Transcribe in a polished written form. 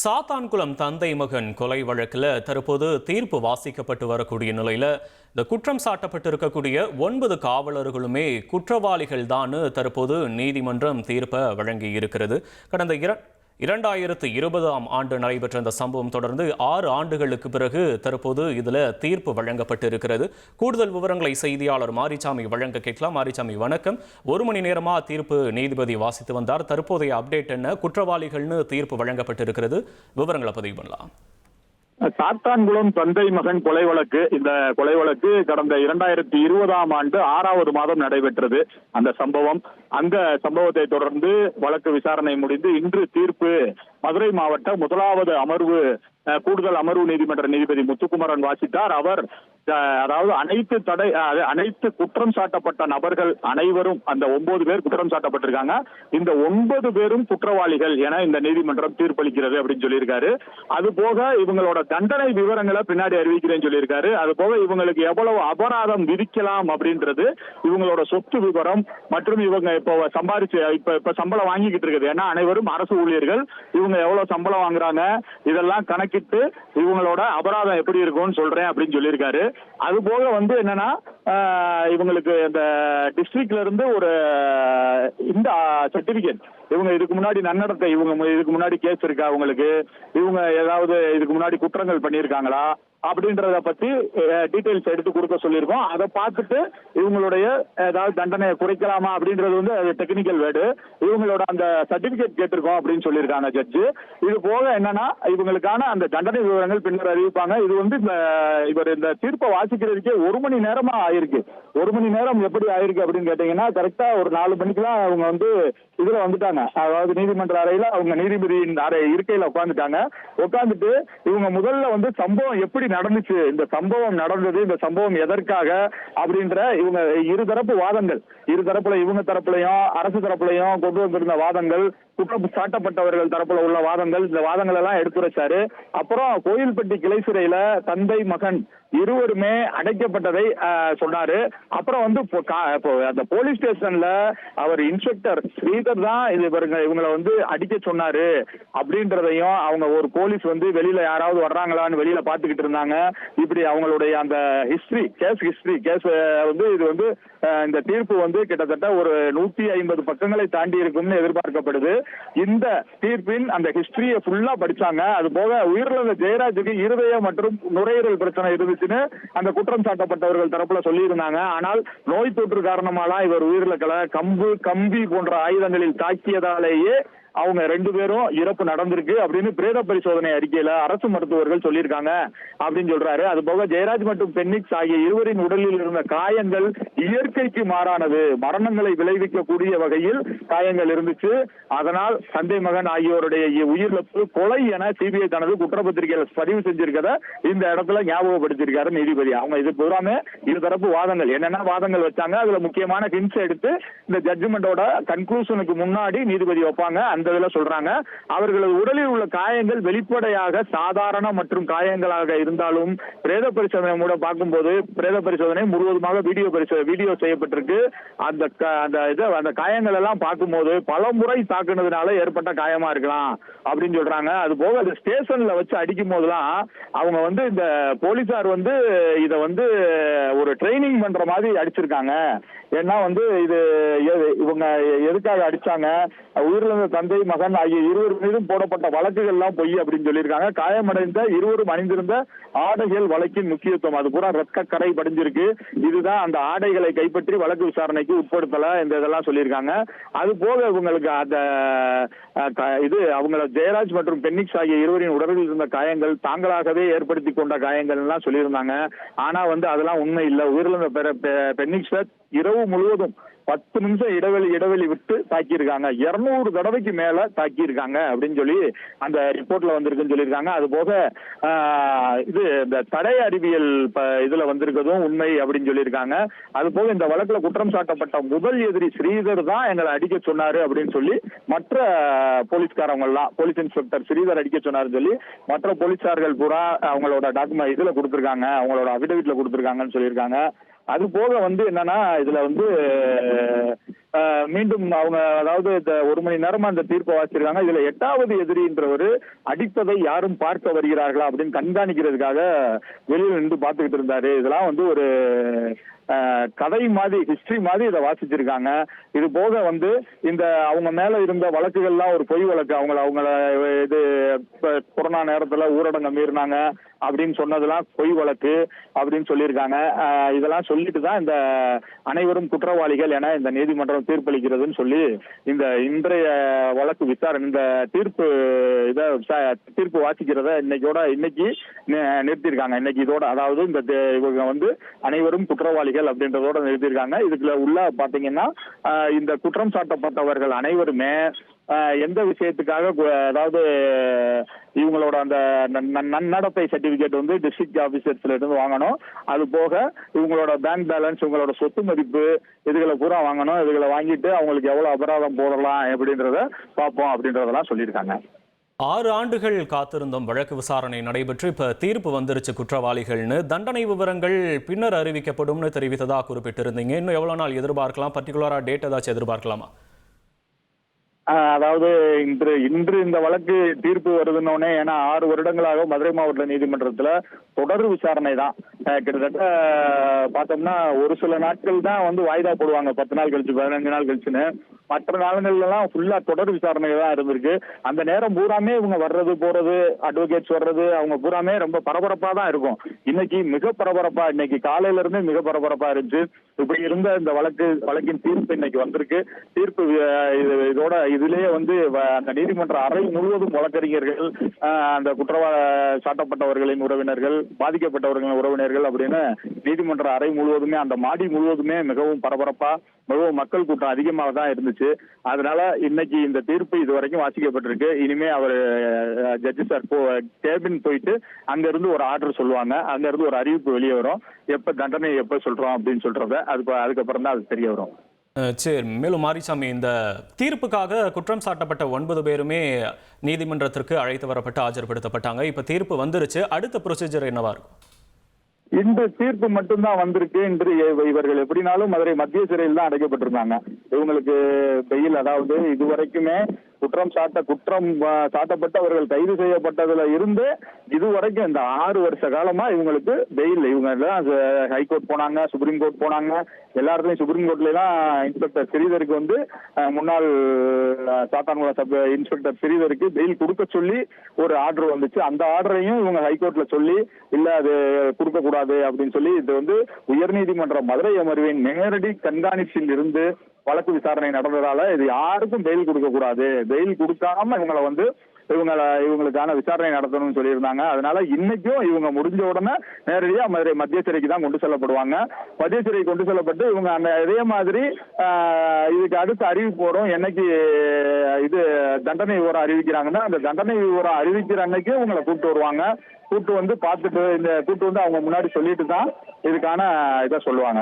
சாத்தான்குளம் தந்தை மகன் கொலை வழக்கில் தற்போது தீர்ப்பு வாசிக்கப்பட்டு வரக்கூடிய நிலையில் இந்த குற்றம் சாட்டப்பட்டிருக்கக்கூடிய 9 காவலர்களுமே குற்றவாளிகள் தான் தற்போது நீதிமன்றம் தீர்ப்பை வழங்கி இருக்கிறது. கடந்த 2020ஆம் ஆண்டு நடைபெற்ற இந்த சம்பவம் தொடர்ந்து 6 ஆண்டுகளுக்கு பிறகு தற்போது இதில் தீர்ப்பு வழங்கப்பட்டு இருக்கிறது. கூடுதல் விவரங்களை செய்தியாளர் மாரிசாமி வழங்க கேட்கலாம். மாரிசாமி வணக்கம். 1 மணி நேரமா தீர்ப்பு நீதிபதி வாசித்து வந்தார். தற்போதைய அப்டேட் என்ன? குற்றவாளிகள்னு தீர்ப்பு வழங்கப்பட்டு இருக்கிறது, விவரங்களை பதிவு பண்ணலாம். சாத்தான்குளம் தந்தை மகன் கொலை வழக்கு. இந்த கொலை வழக்கு கடந்த 2020ஆம் ஆண்டு 6வது மாதம் நடைபெற்றது. அந்த சம்பவத்தை தொடர்ந்து வழக்கு விசாரணை முடிந்து இன்று தீர்ப்பு மதுரை மாவட்ட 1வது அமர்வு கூடுதல் அமர்வு நீதிமன்ற நீதிபதி முத்துக்குமரன் வாசித்தார். அவர் அதாவது அனைத்து குற்றம் சாட்டப்பட்ட நபர்கள் அனைவரும், அந்த 9 பேர் குற்றம் சாட்டப்பட்டிருக்காங்க, இந்த 9 பேரும் குற்றவாளிகள் என இந்த நீதிமன்றம் தீர்ப்பளிக்கிறது அப்படின்னு சொல்லியிருக்காரு. அது போக இவங்களோட தண்டனை விவரங்களை பின்னாடி அறிவிக்கிறேன்னு சொல்லியிருக்காரு. அது போக இவங்களுக்கு எவ்வளவு அபராதம் விதிக்கலாம் அப்படின்றது, இவங்களோட சொத்து விவரம் மற்றும் இவங்க இப்போ சம்பாதிச்சு இப்ப சம்பளம் வாங்கிக்கிட்டு இருக்குது, ஏன்னா அனைவரும் அரசு ஊழியர்கள், இவங்க எவ்வளவு சம்பளம் வாங்குறாங்க இதெல்லாம் கணக்கிட்டு இவங்களோட அபராதம் எப்படி இருக்கும்னு சொல்றேன் அப்படின்னு சொல்லியிருக்காரு. அது போக என்னன்னா, இவங்களுக்கு இந்த டிஸ்ட்ரிக்ட்ல இருந்து ஒரு இந்த சர்டிபிகேட், இவங்க இதுக்கு முன்னாடி நன்னடத்தை, இவங்க இதுக்கு முன்னாடி கேஸ் இருக்கா, அவங்களுக்கு இவங்க ஏதாவது இதுக்கு முன்னாடி குற்றங்கள் பண்ணியிருக்காங்களா அப்படின்றத பத்தி டீடைல்ஸ் எடுத்து கொடுக்க சொல்லியிருக்கோம். அதை பார்த்துட்டு இவங்களுடைய ஏதாவது தண்டனையை குறைக்கலாமா அப்படின்றது அது டெக்னிக்கல் வேர்டு, இவங்களோட அந்த சர்டிபிகேட் கேட்டிருக்கோம் அப்படின்னு சொல்லியிருக்காங்க ஜட்ஜு. இது போக என்னன்னா, இவங்களுக்கான அந்த தண்டனை விவரங்கள் பின்னர் அறிவிப்பாங்க. இது இவர் இந்த தீர்ப்பை வாசிக்கிறதுக்கே 1 மணி நேரமா ஆயிருக்கு. 1 மணி நேரம் எப்படி ஆயிருக்கு அப்படின்னு கேட்டீங்கன்னா, கரெக்டா ஒரு 4 மணிக்கெல்லாம் அவங்க இதுல வந்துட்டாங்க. அதாவது நீதிமன்ற அறையில அவங்க நீதிபதியின் அறை இருக்கையில உட்காந்துட்டு இவங்க முதல்ல சம்பவம் எப்படி நடந்துச்சு, இந்த சம்பவம் நடந்தது, இந்த சம்பவம் எதற்காக அப்படின்ற இவங்க இருதரப்பு வாதங்கள், இருதரப்புல இவங்க தரப்புலையும் அரசு தரப்புலையும் கொண்டு வந்திருந்த வாதங்கள், குற்றம் சாட்டப்பட்டவர்கள் தரப்புல உள்ள வாதங்கள், இந்த வாதங்கள் எல்லாம் எடுத்துரைச்சாரு. அப்புறம் கோயில்பட்டி கிளை சிறையில தந்தை மகன் இருவருமே அடைக்கப்பட்டதை சொன்னாரு. அப்புறம் அந்த போலீஸ் ஸ்டேஷன்ல அவர் இன்ஸ்பெக்டர் ஸ்ரீதர் தான் இவங்களை அடிக்க சொன்னாரு அப்படின்றதையும், அவங்க ஒரு போலீஸ் வெளியில யாராவது வர்றாங்களான்னு வெளியில பாத்துக்கிட்டு இருந்தாங்க. இப்படி அவங்களுடைய அந்த கேஸ் இது இந்த தீர்ப்பு கிட்டத்தட்ட ஒரு 150 பக்கங்களை தாண்டி இருக்கும்னு எதிர்பார்க்கப்படுது. இந்த தீர்ப்பின் அந்த ஹிஸ்டரியை ஃபுல்லா படிச்சாங்க. அது போக உயிரிழந்த ஜெயராஜுக்கு இருதய மற்றும் நுரையீரல் பிரச்சனை இருந்துச்சுன்னு அந்த குற்றம் சாட்டப்பட்டவர்கள் தரப்புல சொல்லி இருந்தாங்க. ஆனால் நோய் தொற்று காரணமாலாம் இவர் உயிரிழக்கல, கம்பி போன்ற ஆயுதங்களில் தாக்கியதாலேயே அவங்க 2 பேரும் இறப்பு நடந்திருக்கு அப்படின்னு பிரேத பரிசோதனை அறிக்கையில அரசு மருத்துவர்கள் சொல்லியிருக்காங்க அப்படின்னு சொல்றாரு. அது போக ஜெயராஜ் மற்றும் பென்னிக்ஸ் ஆகிய இருவரின் உடலில் இருந்த காயங்கள் இயற்கைக்கு மாறானது, மரணங்களை விளைவிக்கக்கூடிய வகையில் காயங்கள் இருந்துச்சு. அதனால் தந்தை மகன் ஆகியோருடைய உயிரிழப்பு கொலை என சிபிஐ தனது குற்றப்பத்திரிகையில பதிவு செஞ்சிருக்கத இந்த இடத்துல ஞாபகப்படுத்திருக்காரு நீதிபதி. அவங்க இது பூராமே இருதரப்பு வாதங்கள், என்னென்ன வாதங்கள் வச்சாங்க அதுல முக்கியமான ஹிண்ட்ஸ் எடுத்து இந்த ஜட்ஜ்மெண்டோட கன்க்ளூஷனுக்கு முன்னாடி நீதிபதி வைப்பாங்க. அந்த இதுல சொல்றாங்க, அவர்களது உடலில் உள்ள காயங்கள் வெளிப்படையாக சாதாரண மற்றும் காயங்களாக இருந்தாலும் பிரேத பரிசோதனை மூட பார்க்கும்போது பிரேத பரிசோதனை முழுவதுமாக வீடியோ செய்யப்பட்டிருக்கு. அந்த காயங்கள் எல்லாம் பார்க்கும்போது பல முறை தாக்குனதுனால ஏற்பட்ட காயமா இருக்கலாம் அப்படின்னு சொல்றாங்க. அது போக அந்த ஸ்டேஷன்ல வச்சு அடிக்கும் போதெல்லாம் அவங்க இந்த போலீசார் இத ஒரு ட்ரைனிங் பண்ற மாதிரி அடிச்சிருக்காங்க. ஏன்னா இது இவங்க எதுக்காக அடிச்சாங்க, உயிரிழந்த தந்தை மகன் ஆகிய இருவர் மீதும் போடப்பட்ட வழக்குகள் எல்லாம் பொய் அப்படின்னு சொல்லியிருக்காங்க. காயமடைந்த இருவரும் அணிந்திருந்த ஆடைகள் வழக்கின் முக்கியத்துவம், அது பூரா ரத்த கரை படிஞ்சிருக்கு, இதுதான் அந்த ஆடைகளை கைப்பற்றி வழக்கு விசாரணைக்கு உட்படுத்தல, இந்த இதெல்லாம் சொல்லியிருக்காங்க. அது போக இவங்களுக்கு அந்த அவங்கள ஜெயராஜ் மற்றும் பென்னிக்ஸ் ஆகிய இருவரின் உடலில் இருந்த காயங்கள் தாங்களாகவே ஏற்படுத்தி கொண்ட காயங்கள் எல்லாம் சொல்லியிருந்தாங்க. ஆனா அதெல்லாம் உண்மை இல்லை. உயிரிழந்த பென்னிக்ஸ் இரவு முழுவதும் 10 நிமிஷம் இடைவெளி விட்டு தாக்கியிருக்காங்க, 200 தடவைக்கு மேல தாக்கியிருக்காங்க அப்படின்னு சொல்லி அந்த ரிப்போர்ட்ல வந்திருக்குன்னு சொல்லியிருக்காங்க. அது போக இந்த தடை அறிவியல் இதுல வந்திருக்கதும் உண்மை அப்படின்னு சொல்லியிருக்காங்க. அது போக இந்த வழக்குல குற்றம் சாட்டப்பட்ட முதல் எதிரி ஸ்ரீதர் தான் எங்களை அடிக்க சொன்னாரு அப்படின்னு சொல்லி மற்ற போலீஸ்காரங்க எல்லாம், போலீஸ் இன்ஸ்பெக்டர் ஸ்ரீதர் அடிக்க சொன்னாருன்னு சொல்லி மற்ற போலீசார்கள் பூரா அவங்களோட டாக்குமெண்ட் இதுல கொடுத்திருக்காங்க, அவங்களோட அபிடவிட்ல கொடுத்திருக்காங்கன்னு சொல்லியிருக்காங்க. அது போக என்னன்னா, இதுல மீண்டும் அவங்க அதாவது இந்த 1 மணி நேரமா அந்த தீர்ப்பை வாசிச்சிருக்காங்க. இதுல 8வது எதிரின்றவர் அடிப்பதை யாரும் பார்க்க வருகிறார்களா அப்படின்னு கண்காணிக்கிறதுக்காக வெளியில நின்று பார்த்துக்கிட்டு இருந்தாரு. இதெல்லாம் வந்து ஒரு கதை மாதிரி, ஹிஸ்டரி மாதிரி இதை வாசிச்சிருக்காங்க. இது போக வந்து இந்த அவங்க மேல இருந்த வழக்குகள்லாம் ஒரு பொய் வழக்கு. அவங்கள இது கொரோனா நேரத்துல ஊரடங்கு மீறினாங்க அப்படின்னு சொன்னதெல்லாம் பொய் வழக்கு அப்படின்னு சொல்லியிருக்காங்க. இதெல்லாம் சொல்லிட்டு தான் இந்த அனைவரும் குற்றவாளிகள் என இந்த நீதிமன்றம் தீர்ப்பளிக்கிறதுன்னு சொல்லி இந்த இன்றைய வழக்கு விசாரணை, இந்த தீர்ப்பு வாசிக்கிறத இன்னைக்கு நிறுத்தியிருக்காங்க. இன்னைக்கு இதோட, அதாவது இந்த இவங்க வந்து அனைவரும் குற்றவாளிகள் அப்படின்றதோட நிறுத்தியிருக்காங்க. இதுக்குள்ள உள்ள பாத்தீங்கன்னா இந்த குற்றம் சாட்டப்பட்டவர்கள் அனைவருமே எந்த விஷயத்துக்காக, அதாவது இவங்களோட அந்த நன்னடத்தை சர்டிபிகேட் வந்து டிஸ்ட்ரிக்ட் ஆபீசர்ஸ்ல இருந்து வாங்கணும். அது போக இவங்களோட பேங்க் பேலன்ஸ், இவங்களோட சொத்து மதிப்பு, இதுகளை பூரா வாங்கணும். இதுகளை வாங்கிட்டு அவங்களுக்கு எவ்வளவு அபராதம் போடலாம் அப்படின்றத பார்ப்போம் அப்படின்றதெல்லாம் சொல்லியிருக்காங்க. 6 ஆண்டுகள் காத்திருந்தோம். வழக்கு விசாரணை நடைபெற்று இப்ப தீர்ப்பு வந்துருச்சு குற்றவாளிகள்னு. தண்டனை விவரங்கள் பின்னர் அறிவிக்கப்படும்னு தெரிவித்ததா குறிப்பிட்டிருந்தீங்க. இன்னும் எவ்வளவு நாள் எதிர்பார்க்கலாம்? பர்டிகுலரா டேட் ஏதாச்சும் எதிர்பார்க்கலாமா? அதாவது இன்று இந்த வழக்கு தீர்ப்பு வருதுன்னொன்னே, ஏன்னா 6 வருடங்களாக மதுரை மாவட்ட நீதிமன்றத்துல தொடர் விசாரணை தான். கிட்டத்தட்ட பார்த்தோம்னா ஒரு சில நாட்கள் தான் வந்து வாய்தா போடுவாங்க, 10 நாள் கழிச்சு 15 நாள் கழிச்சுன்னு. மற்ற நாளுங்கள்லாம் ஃபுல்லா தொடர் விசாரணை தான் இருந்திருக்கு. அந்த நேரம் பூராமே இவங்க வர்றது போறது, அட்வொகேட்ஸ் வர்றது, அவங்க பூராமே ரொம்ப பரபரப்பா தான் இருக்கும். இன்னைக்கு மிக பரபரப்பா, இன்னைக்கு காலையில இருந்து மிக பரபரப்பா இருந்துச்சு. இப்படி இருந்த இந்த வழக்கின் தீர்ப்பு இன்னைக்கு வந்திருக்கு. தீர்ப்பு இதோட இதுலயே வந்து அந்த நீதிமன்ற அறை முழுவதும் வழக்கறிஞர்கள், அந்த சாட்டப்பட்டவர்களின் உறவினர்கள், பாதிக்கப்பட்டவர்களின் உறவினர்கள் அப்படின்னு நீதிமன்ற அறை முழுவதுமே, அந்த மாடி முழுவதுமே மிகவும் பரபரப்பா, மிகவும் மக்கள் கூட்டம் அதிகமாக தான் இருந்துச்சு. அதனால இன்னைக்கு இந்த தீர்ப்பு இதுவரைக்கும் வாசிக்கப்பட்டிருக்கு. இனிமே அவர் ஜட்ஜி சார் கேபின் போயிட்டு அங்க இருந்து ஒரு ஆர்டர் சொல்லுவாங்க. அங்க இருந்து ஒரு அறிவிப்பு வெளியே வரும், எப்ப தண்டனை எப்ப சொல்றோம் அப்படின்னு சொல்றத. அதுக்கப்புறம் தான் அது தெரிய வரும். சரி, மேலும் மாரிசாமி, இந்த தீர்ப்புக்காக குற்றம் சாட்டப்பட்ட 9 பேருமே நீதிமன்றத்திற்கு அழைத்து வரப்பட்டு ஆஜர்படுத்தப்பட்டாங்க. இப்ப தீர்ப்பு வந்துருச்சு, அடுத்த ப்ரொசீஜர் என்னவா இருக்கும்? இன்று தீர்ப்பு மட்டும்தான் வந்திருக்கு. இன்று இவர்கள் எப்படினாலும் மதுரை மத்திய சிறையில் தான் அடைக்கப்பட்டிருந்தாங்க. இவங்களுக்கு பெயில், அதாவது இதுவரைக்குமே குற்றம் சாட்டப்பட்டவர்கள் கைது செய்யப்பட்டதுல இருந்து இதுவரைக்கும் இந்த 6 வருஷ காலமா இவங்களுக்கு பெயில். இவங்க ஹைகோர்ட் போனாங்க, சுப்ரீம் கோர்ட் போனாங்க. எல்லாருமே சுப்ரீம் கோர்ட்ல எல்லாம் இன்ஸ்பெக்டர் ஸ்ரீதருக்கு வந்து முன்னாள் சாத்தான்குளம் சப் இன்ஸ்பெக்டர் ஸ்ரீதருக்கு பெயில் கொடுக்க சொல்லி ஒரு ஆர்டர் வந்துச்சு. அந்த ஆர்டரையும் இவங்க ஹைகோர்ட்ல சொல்லி இல்ல அது கொடுக்க கூடாது அப்படின்னு சொல்லி, இது வந்து உயர்நீதிமன்ற மதுரை அமர்வின் நேரடி கண்காணிப்பில் இருந்து வழக்கு விசாரணை நடந்ததால இது யாருக்கும் பெயில் கொடுக்க கூடாது, பெயில் கொடுக்காம இவங்களுக்கான விசாரணை நடத்தணும்னு சொல்லியிருந்தாங்க. அதனால இன்னைக்கும் இவங்க முடிஞ்ச உடனே நேரடியா மதுரை மத்திய சிறைக்கு தான் கொண்டு செல்லப்படுவாங்க. மத்திய சிறை கொண்டு செல்லப்பட்டு இவங்க அந்த இதே மாதிரி இதுக்கு அடுத்து அறிவிப்பு வரும். என்னைக்கு இது தண்டனை விவரம் அறிவிக்கிறாங்கன்னா, அந்த தண்டனை விவரம் அறிவிக்கிற அன்னைக்கு இவங்களை கூப்பிட்டு வருவாங்க. கூப்பிட்டு வந்து பார்த்துட்டு, இந்த கூப்பிட்டு வந்து அவங்க முன்னாடி சொல்லிட்டு தான் இதுக்கான இதை சொல்லுவாங்க.